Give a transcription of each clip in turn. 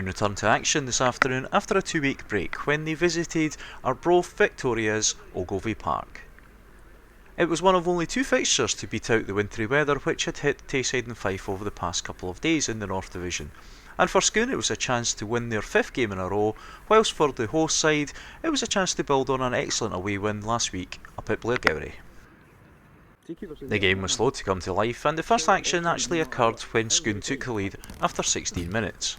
returned to action this afternoon after a 2-week break when they visited Arbroath Victoria's Ogilvy Park. It was one of only 2 fixtures to beat out the wintry weather which had hit Tayside and Fife over the past couple of days in the North Division, and for Scone it was a chance to win their 5th game in a row, whilst for the host side it was a chance to build on an excellent away win last week up at Blairgowrie. The game was slow to come to life, and the first action actually occurred when Scone took the lead after 16 minutes.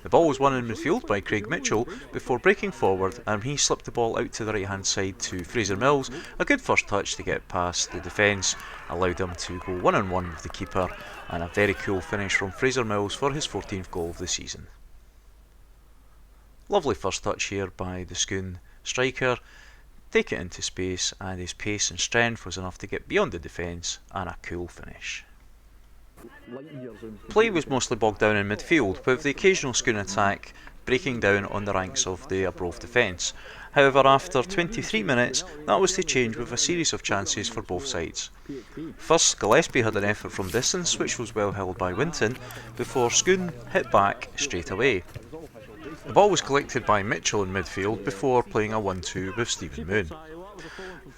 The ball was won in midfield by Craig Mitchell before breaking forward, and he slipped the ball out to the right hand side to Fraser Mills. A good first touch to get past the defence allowed him to go 1-on-1 with the keeper, and a very cool finish from Fraser Mills for his 14th goal of the season. Lovely first touch here by the Scone striker. Take it into space, and his pace and strength was enough to get beyond the defence, and a cool finish. Play was mostly bogged down in midfield, with the occasional Scone attack breaking down on the ranks of the Arbroath defence. However, after 23 minutes, that was to change with a series of chances for both sides. First, Gillespie had an effort from distance, which was well held by Winton, before Scone hit back straight away. The ball was collected by Mitchell in midfield before playing a 1-2 with Stephen Moon.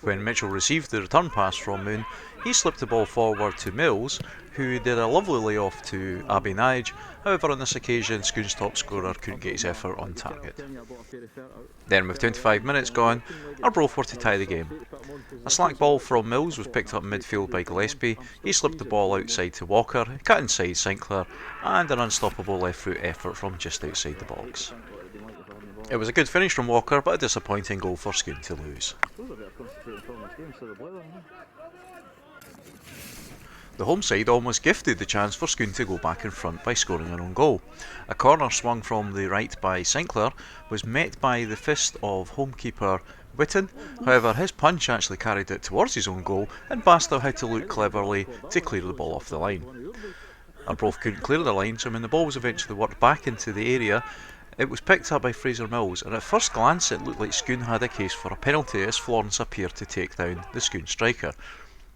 When Mitchell received the return pass from Moon, he slipped the ball forward to Mills, who did a lovely layoff to Abby Nige. However, on this occasion, Scone's top scorer couldn't get his effort on target. Then, with 25 minutes gone, Arbroath were to tie the game. A slack ball from Mills was picked up in midfield by Gillespie. He slipped the ball outside to Walker, cut inside Sinclair, and an unstoppable left foot effort from just outside the box. It was a good finish from Walker, but a disappointing goal for Scone to lose. The home side almost gifted the chance for Scone to go back in front by scoring an own goal. A corner swung from the right by Sinclair was met by the fist of home keeper Whitten. However, his punch actually carried it towards his own goal, and Bastow had to look cleverly to clear the ball off the line. Arbroath couldn't clear the line, so when the ball was eventually worked back into the area, it was picked up by Fraser Mills, and at first glance it looked like Scone had a case for a penalty as Florence appeared to take down the Scone striker.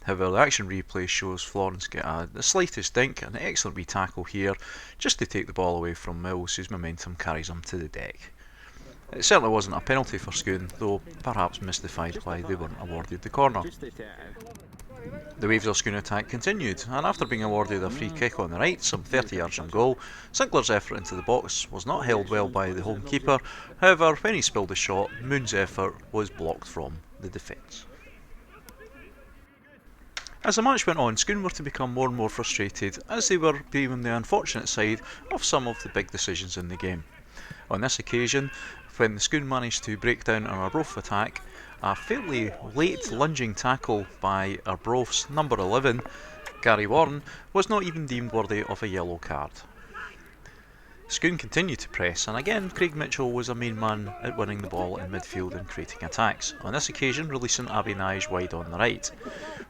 However, the action replay shows Florence get the slightest dink, an excellent wee tackle here just to take the ball away from Mills, whose momentum carries him to the deck. It certainly wasn't a penalty for Scone, though perhaps mystified why they weren't awarded the corner. The waves of Scone attack continued, and after being awarded a free kick on the right, some 30 yards from goal, Sinclair's effort into the box was not held well by the home keeper. However, when he spilled the shot, Moon's effort was blocked from the defence. As the match went on, Scone were to become more and more frustrated, as they were being the unfortunate side of some of the big decisions in the game. On this occasion, when the Scone managed to break down an Arbroath attack, a fairly late lunging tackle by Arbroath's number 11, Gary Warren, was not even deemed worthy of a yellow card. Scone continued to press, and again Craig Mitchell was a main man at winning the ball in midfield and creating attacks, on this occasion releasing Abby Nige wide on the right.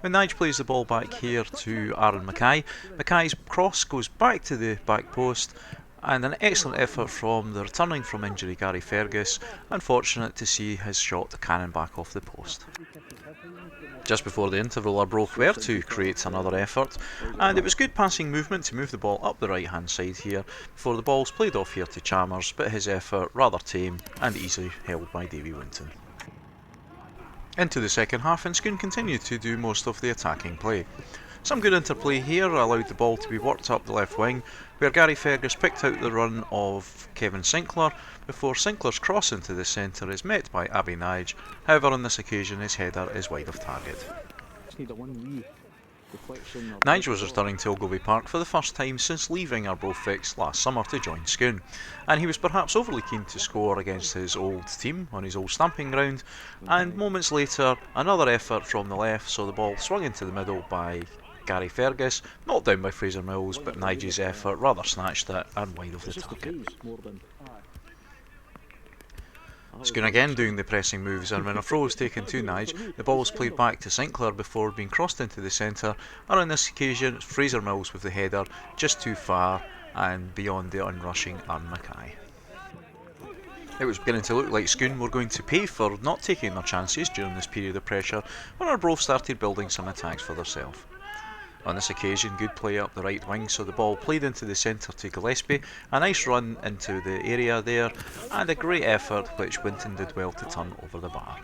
When Nige plays the ball back here to Aaron Mackay, Mackay's cross goes back to the back post, and an excellent effort from the returning from injury Gary Fergus, unfortunate to see his shot cannon back off the post. Just before the interval, Arbroath were to create another effort, and it was good passing movement to move the ball up the right hand side here before the ball's played off here to Chalmers, but his effort rather tame and easily held by Davy Winton. Into the second half, and Scone continued to do most of the attacking play. Some good interplay here allowed the ball to be worked up the left wing, where Gary Fergus picked out the run of Kevin Sinclair before Sinclair's cross into the centre is met by Abby Nige. However, on this occasion his header is wide of target. Nige was returning to Ogilvy Park for the first time since leaving Arbroath Fix last summer to join Scone, and he was perhaps overly keen to score against his old team on his old stamping ground, and moments later another effort from the left saw the ball swung into the middle by Gary Fergus, knocked down by Fraser Mills, but Nige's effort rather snatched it and wide of the target. Scone again doing the pressing moves, and when a throw was taken to Nige, the ball was played back to Sinclair before being crossed into the centre, and on this occasion Fraser Mills with the header just too far and beyond the unrushing Aaron Mackay. It was beginning to look like Scone were going to pay for not taking their chances during this period of pressure when Arbroath started building some attacks for themselves. On this occasion, good play up the right wing, so the ball played into the centre to Gillespie, a nice run into the area there, and a great effort which Winton did well to turn over the bar.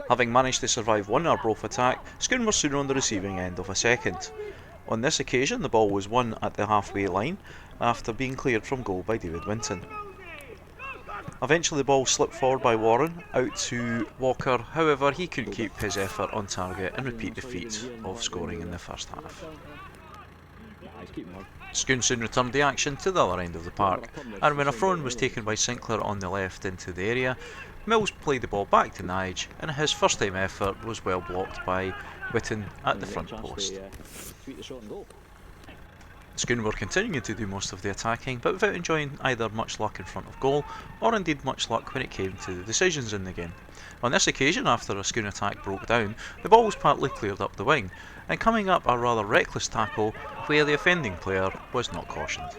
Having managed to survive one Arbroath attack, Scone were soon on the receiving end of a second. On this occasion, the ball was won at the halfway line after being cleared from goal by David Winton. Eventually the ball slipped forward by Warren, out to Walker, however he couldn't keep his effort on target and repeat the feat of scoring in the first half. Scone soon returned the action to the other end of the park, and when a throw-in was taken by Sinclair on the left into the area, Mills played the ball back to Nige, and his first time effort was well blocked by Whitten at the front post. Scone were continuing to do most of the attacking, but without enjoying either much luck in front of goal, or indeed much luck when it came to the decisions in the game. On this occasion, after a Scone attack broke down, the ball was partly cleared up the wing, and coming up a rather reckless tackle where the offending player was not cautioned.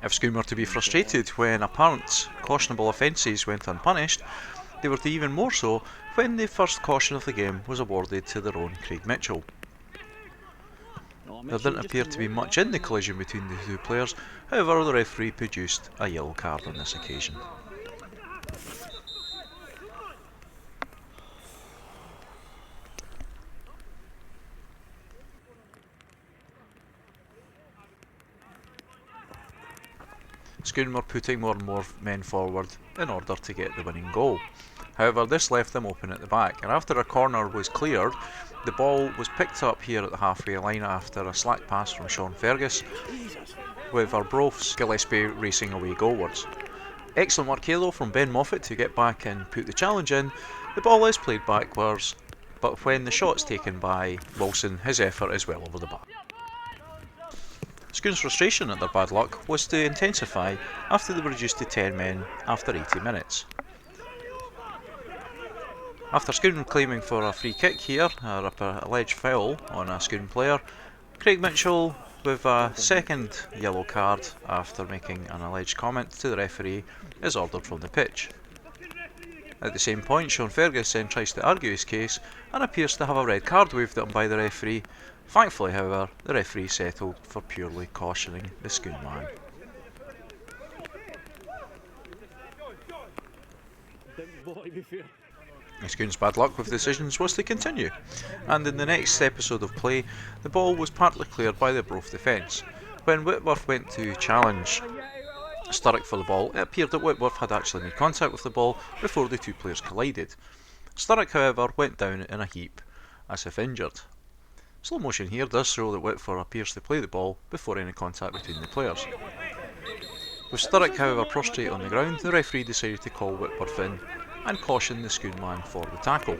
If Scone were to be frustrated when apparent cautionable offences went unpunished, they were to even more so when the first caution of the game was awarded to their own Craig Mitchell. There didn't appear to be much in the collision between the two players, however the referee produced a yellow card on this occasion. Scone were putting more and more men forward in order to get the winning goal. However, this left them open at the back, and after a corner was cleared, the ball was picked up here at the halfway line after a slack pass from Sean Fergus, with Arbroath's Gillespie racing away goalwards. Excellent work here though from Ben Moffat to get back and put the challenge in. The ball is played backwards, but when the shot's taken by Wilson, his effort is well over the bar. Scone's frustration at their bad luck was to intensify after they were reduced to 10 men after 80 minutes. After Scone claiming for a free kick here, a alleged foul on a Scone player, Craig Mitchell, with a second yellow card after making an alleged comment to the referee, is ordered from the pitch. At the same point, Sean Fergus then tries to argue his case and appears to have a red card waved at him by the referee. Thankfully, however, the referee settled for purely cautioning the Scone man. Scone's bad luck with decisions was to continue, and in the next episode of play, the ball was partly cleared by the Arbroath defence. When Whitworth went to challenge Sturrock for the ball, it appeared that Whitworth had actually made contact with the ball before the two players collided. Sturrock, however, went down in a heap, as if injured. Slow motion here does show that Whitworth appears to play the ball before any contact between the players. With Sturrock, however, prostrate on the ground, the referee decided to call Whitworth in and caution the Scone man for the tackle.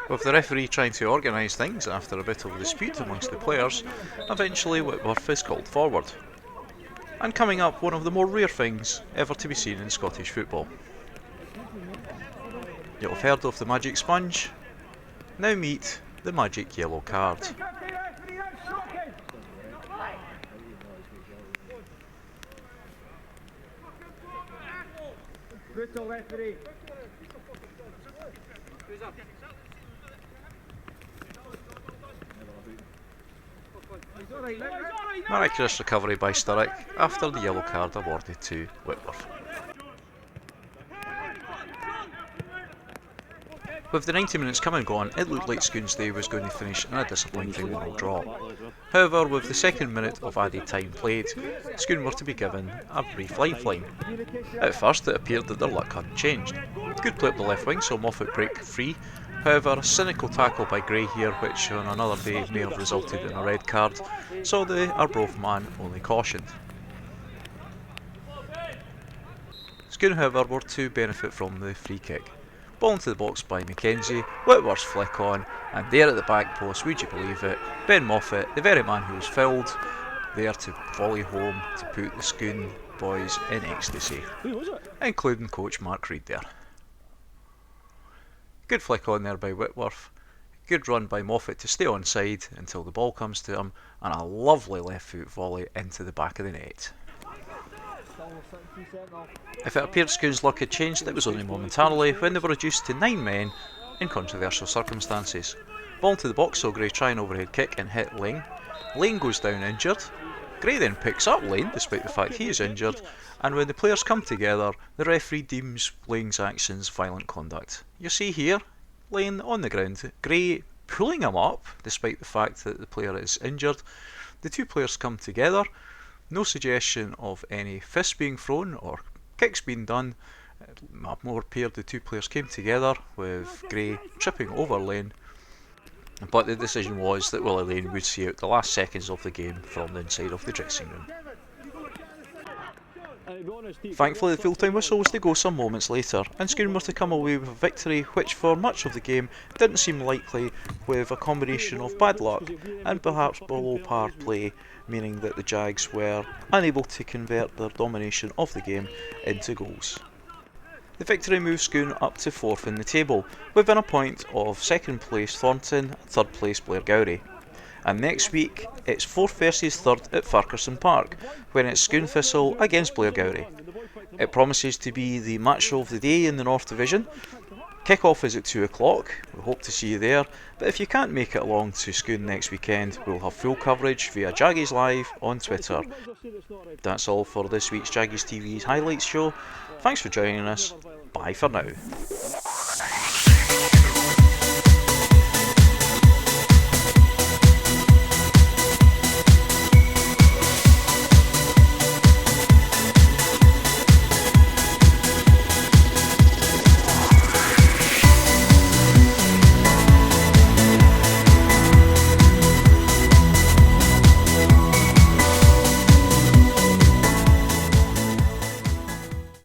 With the referee trying to organise things after a bit of dispute amongst the players, eventually Whitworth is called forward. And coming up, one of the more rare things ever to be seen in Scottish football. You'll have heard of the magic sponge, now meet the magic yellow card. Brutal referee. Miraculous recovery by Sturrock after the yellow card awarded to Whitworth. With the 90 minutes come and gone, it looked like Scone's day was going to finish in a disappointing 1-1 draw. However, with the second minute of added time played, Scone were to be given a brief lifeline. At first it appeared that their luck hadn't changed. Good play up the left wing saw Moffat break free, however a cynical tackle by Gray here, which on another day may have resulted in a red card, saw the Arbroath man only cautioned. Scone, however, were to benefit from the free kick. Ball into the box by Mackenzie, Whitworth's flick on, and there at the back post, would you believe it, Ben Moffat, the very man who was fouled, there to volley home to put the Scone boys in ecstasy, including coach Mark Reid there. Good flick on there by Whitworth, good run by Moffat to stay onside until the ball comes to him, and a lovely left foot volley into the back of the net. If it appeared Scone's luck had changed, it was only momentarily when they were reduced to 9 men in controversial circumstances. Ball to the box, so Gray try an overhead kick and hit Lane. Lane goes down injured. Gray then picks up Lane despite the fact he is injured, and when the players come together, the referee deems Lane's actions violent conduct. You see here, Lane on the ground, Gray pulling him up despite the fact that the player is injured. The two players come together, no suggestion of any fists being thrown or kicks being done. More appeared the two players came together with Gray tripping over Lane, but the decision was that Willie Lane would see out the last seconds of the game from the inside of the dressing room. Thankfully the full-time whistle was to go some moments later, and Scone were to come away with a victory which for much of the game didn't seem likely, with a combination of bad luck and perhaps below par play, meaning that the Jags were unable to convert their domination of the game into goals. The victory moves Scone up to 4th in the table, within a point of 2nd place Thornton and 3rd place Blairgowrie. And next week it's 4th versus 3rd at Farquharson Park, when it's Scone Thistle against Blairgowrie. It promises to be the match of the day in the North Division. Kick-off is at 2 o'clock, we hope to see you there, but if you can't make it along to Scone next weekend, we'll have full coverage via Jaggies Live on Twitter. That's all for this week's Jaggies TV's Highlights show. Thanks for joining us, bye for now.